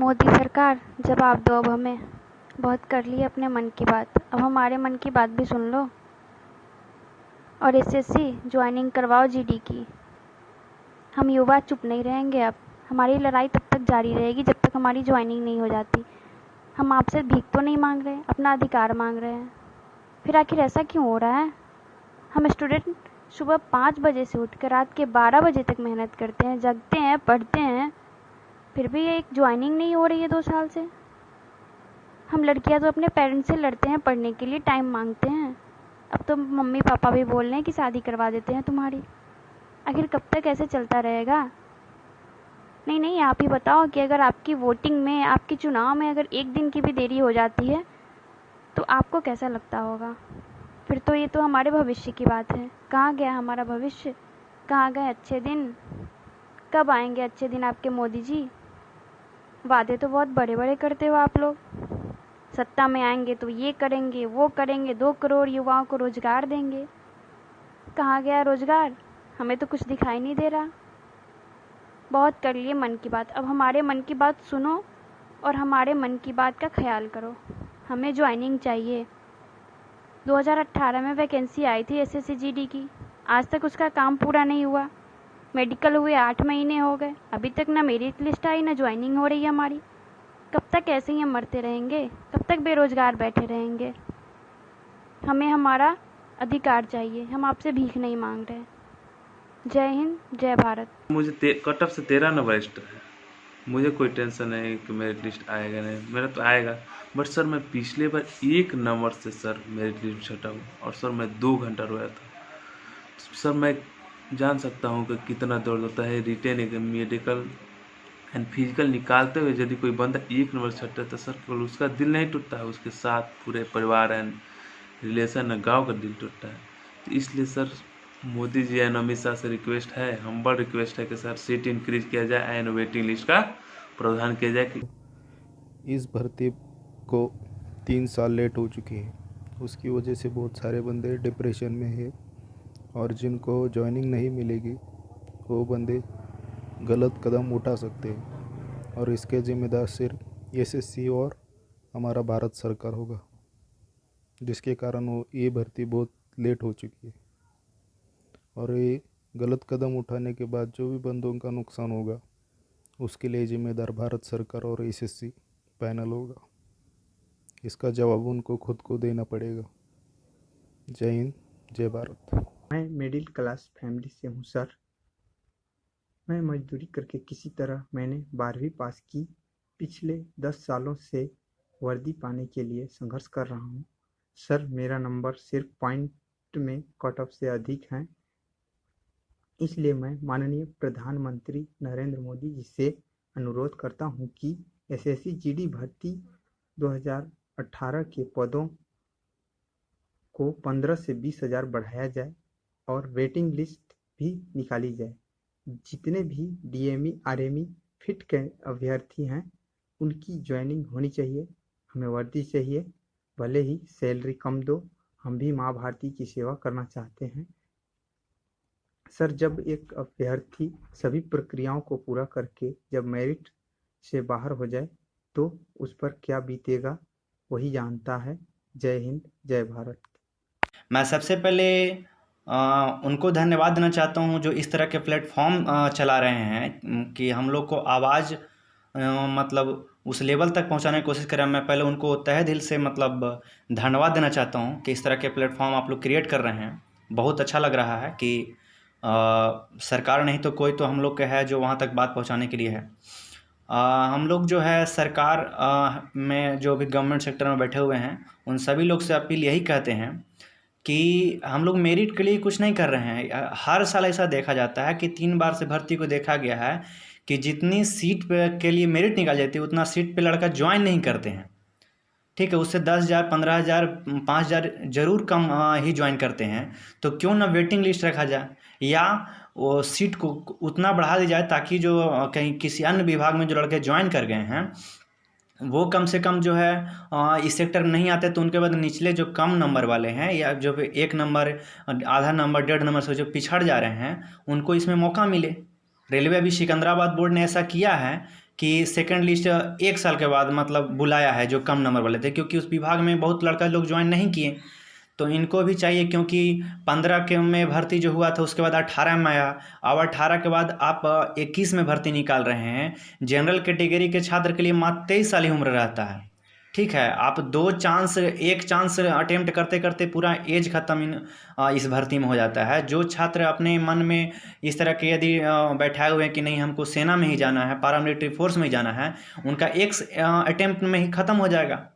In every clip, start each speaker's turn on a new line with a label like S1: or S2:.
S1: मोदी सरकार जवाब दो अब हमें। बहुत कर ली अपने मन की बात, अब हमारे मन की बात भी सुन लो। और एसएससी ज्वाइनिंग करवाओ जीडी की। हम युवा चुप नहीं रहेंगे अब। हमारी लड़ाई तब तक जारी रहेगी जब तक हमारी ज्वाइनिंग नहीं हो जाती। हम आपसे भीख तो नहीं मांग रहे, अपना अधिकार मांग रहे हैं। फिर आखिर ऐसा क्यों हो रहा है? हम स्टूडेंट सुबह 5 बजे से उठ कर रात के 12 बजे तक मेहनत करते हैं, जगते हैं, पढ़ते हैं, फिर भी ये एक ज्वाइनिंग नहीं हो रही है 2 साल से। हम लड़कियां तो अपने पेरेंट्स से लड़ते हैं, पढ़ने के लिए टाइम मांगते हैं। अब तो मम्मी पापा भी बोल रहे हैं कि शादी करवा देते हैं तुम्हारी। आखिर कब तक ऐसे चलता रहेगा? नहीं नहीं, आप ही बताओ कि अगर आपकी वोटिंग में, आपके चुनाव में अगर एक दिन की भी देरी हो जाती है तो आपको कैसा लगता होगा? फिर तो ये तो हमारे भविष्य की बात है। कहाँ गया हमारा भविष्य? कहाँ गए अच्छे दिन? कब आएंगे अच्छे दिन आपके मोदी जी? वादे तो बहुत बड़े बड़े करते हो आप लोग। सत्ता में आएंगे तो ये करेंगे, वो करेंगे, 2 करोड़ युवाओं को रोजगार देंगे। कहाँ गया रोजगार? हमें तो कुछ दिखाई नहीं दे रहा। बहुत कर लिए मन की बात, अब हमारे मन की बात सुनो और हमारे मन की बात का ख्याल करो। हमें ज्वाइनिंग चाहिए। 2018 में वैकेंसी आई थी एसएससी जीडी की, आज तक उसका काम पूरा नहीं हुआ। मेडिकल हुए 8 महीने हो गए, अभी तक ना मेरिट लिस्ट आई, ना ज्वाइनिंग हो रही है हमारी। कब तक ऐसे ही हम मरते रहेंगे? कब तक बेरोजगार बैठे रहेंगे? हमें हमारा अधिकार चाहिए, हम आपसे भीख नहीं मांग रहे। जय हिंद, जय भारत।
S2: मुझे कट ऑफ से 13 नंबर एक्स्ट्रा है। मुझे कोई टेंशन नहीं कि मेरिट लिस्ट आएगा नहीं, मेरा तो आएगा। बट सर मैं पिछले बार 1 नंबर से सर मेरिट लिस्ट छटा हूँ और सर मैं 2 घंटा रोया था। सर मैं जान सकता हूँ कि कितना दर्द होता है। रिटेन मेडिकल एंड फिजिकल निकालते हुए यदि कोई बंदा 1 नंबर छटता है तो सर केवल उसका दिल नहीं टूटता है, उसके साथ पूरे परिवार एंड रिलेशन गाँव का दिल टूटता है। तो इसलिए सर मोदी जी एंड अमित शाह से रिक्वेस्ट है, हम्बल रिक्वेस्ट है कि सर सीट इंक्रीज किया जाए एंड वेटिंग लिस्ट का प्रावधान किया जाए कि
S3: इस भर्ती को 3 साल लेट हो चुकी है। उसकी वजह से बहुत सारे बंदे डिप्रेशन में है और जिनको जॉइनिंग नहीं मिलेगी वो बंदे गलत कदम उठा सकते हैं और इसके ज़िम्मेदार सिर्फ एसएससी और हमारा भारत सरकार होगा, जिसके कारण वो ये भर्ती बहुत लेट हो चुकी है। और ये गलत कदम उठाने के बाद जो भी बंदों का नुकसान होगा उसके लिए जिम्मेदार भारत सरकार और एसएससी पैनल होगा। इसका जवाब उनको खुद को देना पड़ेगा। जय हिंद, जय भारत।
S4: मैं मिडिल क्लास फैमिली से हूँ सर। मैं मजदूरी करके किसी तरह मैंने 12वीं पास की। पिछले 10 सालों से वर्दी पाने के लिए संघर्ष कर रहा हूँ सर। मेरा नंबर सिर्फ पॉइंट में कट ऑफ से अधिक है। इसलिए मैं माननीय प्रधानमंत्री नरेंद्र मोदी जी से अनुरोध करता हूं कि एसएससी जीडी भर्ती 2018 के पदों को 15 से 20,000 बढ़ाया जाए और वेटिंग लिस्ट भी निकाली जाए। जितने भी डीएमई आरएमई फिट के अभ्यर्थी हैं उनकी ज्वाइनिंग होनी चाहिए। हमें वर्दी चाहिए, भले ही सैलरी कम दो, हम भी माँ भारती की सेवा करना चाहते हैं सर। जब एक अभ्यर्थी सभी प्रक्रियाओं को पूरा करके जब मेरिट से बाहर हो जाए तो उस पर क्या बीतेगा वही जानता है। जय हिंद, जय भारत।
S5: मैं सबसे पहले उनको धन्यवाद देना चाहता हूँ जो इस तरह के प्लेटफॉर्म चला रहे हैं कि हम लोग को आवाज़ मतलब उस लेवल तक पहुँचाने की कोशिश करें। मैं पहले उनको तहे दिल से मतलब धन्यवाद देना चाहता हूँ कि इस तरह के प्लेटफॉर्म आप लोग क्रिएट कर रहे हैं। बहुत अच्छा लग रहा है कि सरकार नहीं तो कोई तो हम लोग का है जो वहाँ तक बात पहुँचाने के लिए है। हम लोग जो है सरकार में जो भी गवर्नमेंट सेक्टर में बैठे हुए हैं उन सभी लोग से अपील यही कहते हैं कि हम लोग मेरिट के लिए कुछ नहीं कर रहे हैं। हर साल ऐसा देखा जाता है कि 3 बार से भर्ती को देखा गया है कि जितनी सीट पे के लिए मेरिट निकाली जाती है उतना सीट पे लड़का ज्वाइन नहीं करते हैं। ठीक है, उससे 10,000, 15,000, 5,000 जरूर कम ही ज्वाइन करते हैं। तो क्यों ना वेटिंग लिस्ट रखा जाए या वो सीट को उतना बढ़ा दी जाए ताकि जो कहीं किसी अन्य विभाग में जो लड़के ज्वाइन कर गए हैं वो कम से कम जो है इस सेक्टर में नहीं आते तो उनके बाद निचले जो कम नंबर वाले हैं या जो 1 नंबर, आधा नंबर, 1.5 नंबर से जो पिछड़ जा रहे हैं उनको इसमें मौका मिले। रेलवे अभी सिकंदराबाद बोर्ड ने ऐसा किया है कि सेकंड लिस्ट 1 साल के बाद मतलब बुलाया है जो कम नंबर वाले थे, क्योंकि उस विभाग में बहुत लड़का लोग ज्वाइन नहीं किए, तो इनको भी चाहिए, क्योंकि 15 के में भर्ती जो हुआ था उसके बाद 18 में आया। अब 18 के बाद आप 21 में भर्ती निकाल रहे हैं। जनरल कैटेगरी के छात्र के लिए मात्र 23 साल ही उम्र रहता है। ठीक है, आप एक चांस अटेम्प्ट करते करते पूरा एज ख़त्म इस भर्ती में हो जाता है। जो छात्र अपने मन में इस तरह के यदि बैठाए हुए हैं कि नहीं हमको सेना में ही जाना है, पारामिलिट्री फोर्स में ही जाना है, उनका एक अटेम्प्ट में ही ख़त्म हो जाएगा।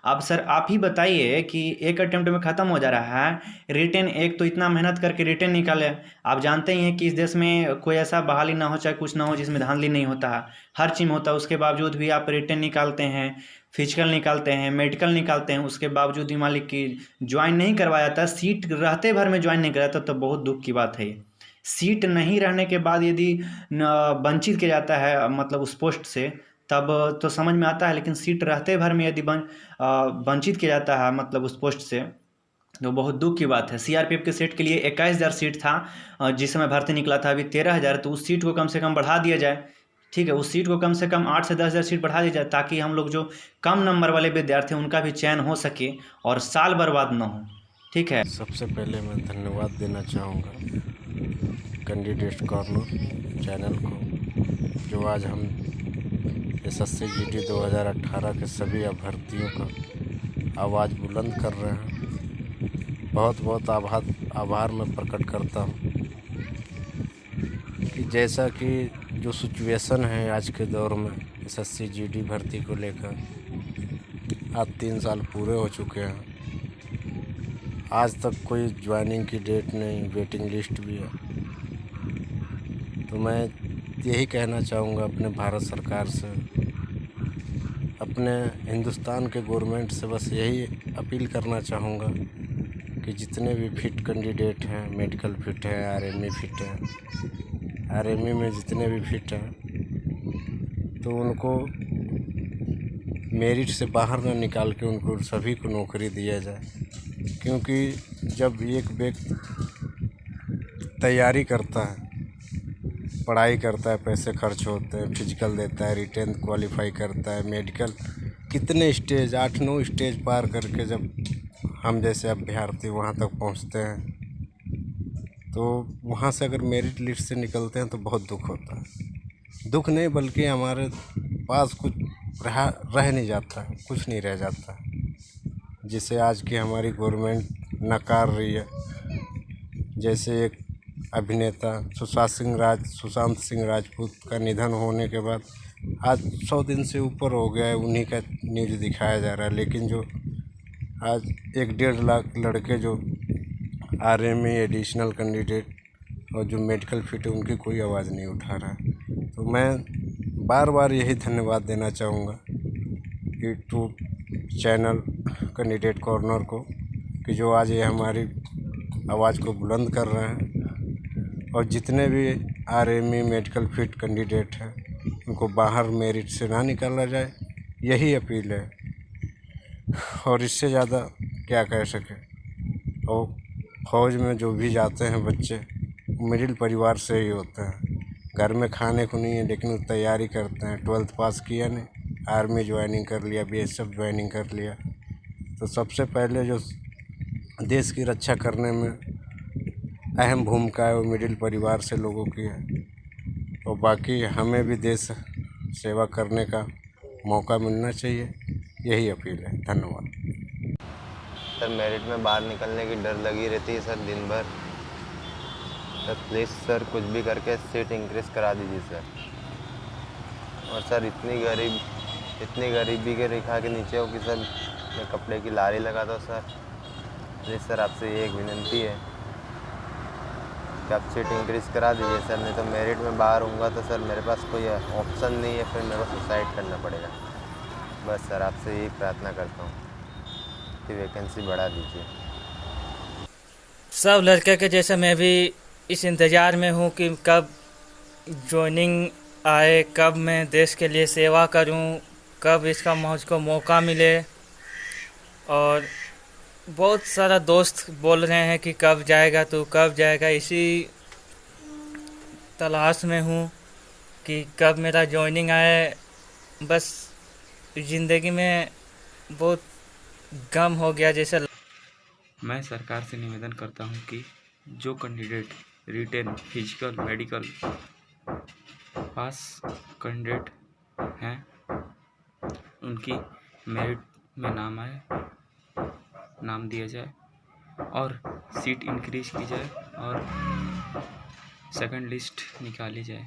S5: अब सर आप ही बताइए कि एक अटेम्प्ट में ख़त्म हो जा रहा है, रिटेन एक तो इतना मेहनत करके रिटेन निकाले। आप जानते ही हैं कि इस देश में कोई ऐसा बहाली ना हो चाहे कुछ ना हो जिसमें धांधली नहीं होता है, हर चीज़ होता है। उसके बावजूद भी आप रिटेन निकालते हैं, फिजिकल निकालते हैं, मेडिकल निकालते हैं, उसके बावजूद भी मालिक की ज्वाइन नहीं करवाया जाता, सीट रहते भर में ज्वाइन नहीं कराता, तो बहुत दुख की बात है ये। सीट नहीं रहने के बाद यदि वंचित किया जाता है मतलब उस पोस्ट से, तब तो समझ में आता है, लेकिन सीट रहते भर में यदि वंचित किया जाता है मतलब उस पोस्ट से, तो बहुत दुख की बात है। सीआरपीएफ के सीट के लिए 21,000 सीट था, जिस समय भर्ती निकला था अभी 13,000, तो उस सीट को कम से कम बढ़ा दिया जाए। ठीक है, उस सीट को कम से कम 8 से 10,000 सीट बढ़ा दी जाए, ताकि हम लोग जो कम नंबर वाले विद्यार्थी हैं उनका भी चयन हो सके और साल बर्बाद ना हो। ठीक है,
S6: सबसे पहले मैं धन्यवाद देना चाहूँगा कैंडिडेट कॉर्नर चैनल को, जो आज हम एसएससी जीडी 2018 के सभी अभ्यर्थियों का आवाज़ बुलंद कर रहे हैं। बहुत बहुत आभार मैं प्रकट करता हूँ कि जैसा कि जो सिचुएशन है आज के दौर में एसएससी जीडी भर्ती को लेकर, आज 3 साल पूरे हो चुके हैं, आज तक कोई ज्वाइनिंग की डेट नहीं, वेटिंग लिस्ट भी है। तो मैं यही कहना चाहूँगा अपने भारत सरकार से, अपने हिंदुस्तान के गवर्नमेंट से बस यही अपील करना चाहूँगा कि जितने भी फिट कैंडिडेट हैं, मेडिकल फिट है, आरएमई फिट है, आरएमई में जितने भी फिट हैं, तो उनको मेरिट से बाहर ना निकाल के उनको सभी को नौकरी दिया जाए। क्योंकि जब एक व्यक्ति तैयारी करता है, पढ़ाई करता है, पैसे खर्च होते हैं, फिजिकल देता है, रिटेन क्वालिफाई करता है, मेडिकल कितने स्टेज 8-9 स्टेज पार करके जब हम जैसे अभ्यर्थी वहाँ तक पहुँचते हैं, तो वहाँ से अगर मेरिट लिस्ट से निकलते हैं तो बहुत दुख होता है। दुख नहीं बल्कि हमारे पास कुछ रह नहीं जाता है, कुछ नहीं रह जाता है, जिसे आज की हमारी गवर्नमेंट नकार रही है। जैसे एक अभिनेता सुशांत सिंह राजपूत का निधन होने के बाद आज 100 दिन से ऊपर हो गया है, उन्हीं का न्यूज़ दिखाया जा रहा है, लेकिन जो आज 1-1.5 लाख लड़के जो आरएमई एडिशनल कैंडिडेट और जो मेडिकल फिट है उनकी कोई आवाज़ नहीं उठा रहा है। तो मैं बार बार यही धन्यवाद देना चाहूँगा यूट्यूब चैनल कैंडिडेट कॉर्नर को, कि जो आज ये हमारी आवाज़ को बुलंद कर रहे हैं, और जितने भी आरएमई मेडिकल फिट कैंडिडेट हैं उनको बाहर मेरिट से ना निकाला जाए, यही अपील है। और इससे ज़्यादा क्या कह सके। और फौज में जो भी जाते हैं बच्चे, मिडिल परिवार से ही होते हैं, घर में खाने को नहीं है, लेकिन वो तैयारी करते हैं। 12th पास किया नहीं, आर्मी ज्वाइनिंग कर लिया, बीएसएफ ज्वाइनिंग कर लिया। तो सबसे पहले जो देश की रक्षा करने में अहम भूमिका है वो मिडिल परिवार से लोगों की है। और बाकी हमें भी देश सेवा करने का मौका मिलना चाहिए, यही अपील है। धन्यवाद।
S7: सर मेरिट में बाहर निकलने की डर लगी रहती है सर दिन भर। सर प्लीज़ सर कुछ भी करके सीट इंक्रीज़ करा दीजिए सर। और सर इतनी गरीबी के रेखा के नीचे हो कि सर मैं कपड़े की लारी लगाता हूँ सर। प्लीज़ सर आपसे ये एक विनती है कि आप सीट इंक्रीज़ करा दीजिए सर, नहीं तो मेरिट में बाहर होऊंगा तो सर मेरे पास कोई ऑप्शन नहीं है, फिर मेरे को सुसाइड करना पड़ेगा। बस सर आपसे यही प्रार्थना करता हूँ कि वैकेंसी बढ़ा दीजिए।
S8: सब लड़के के जैसे मैं भी इस इंतज़ार में हूँ कि कब ज्वाइनिंग आए, कब मैं देश के लिए सेवा करूँ, कब इसका मुझको मौका मिले। और बहुत सारा दोस्त बोल रहे हैं कि कब जाएगा तू, कब जाएगा। इसी तलाश में हूँ कि कब मेरा ज्वाइनिंग आए बस ज़िंदगी में बहुत गम हो गया जैसे।
S9: मैं सरकार से निवेदन करता हूं कि जो candidate written physical medical pass candidate हैं उनकी मेरिट में नाम दिया जाए और सीट इंक्रीज की जाए और सेकंड लिस्ट निकाली जाए।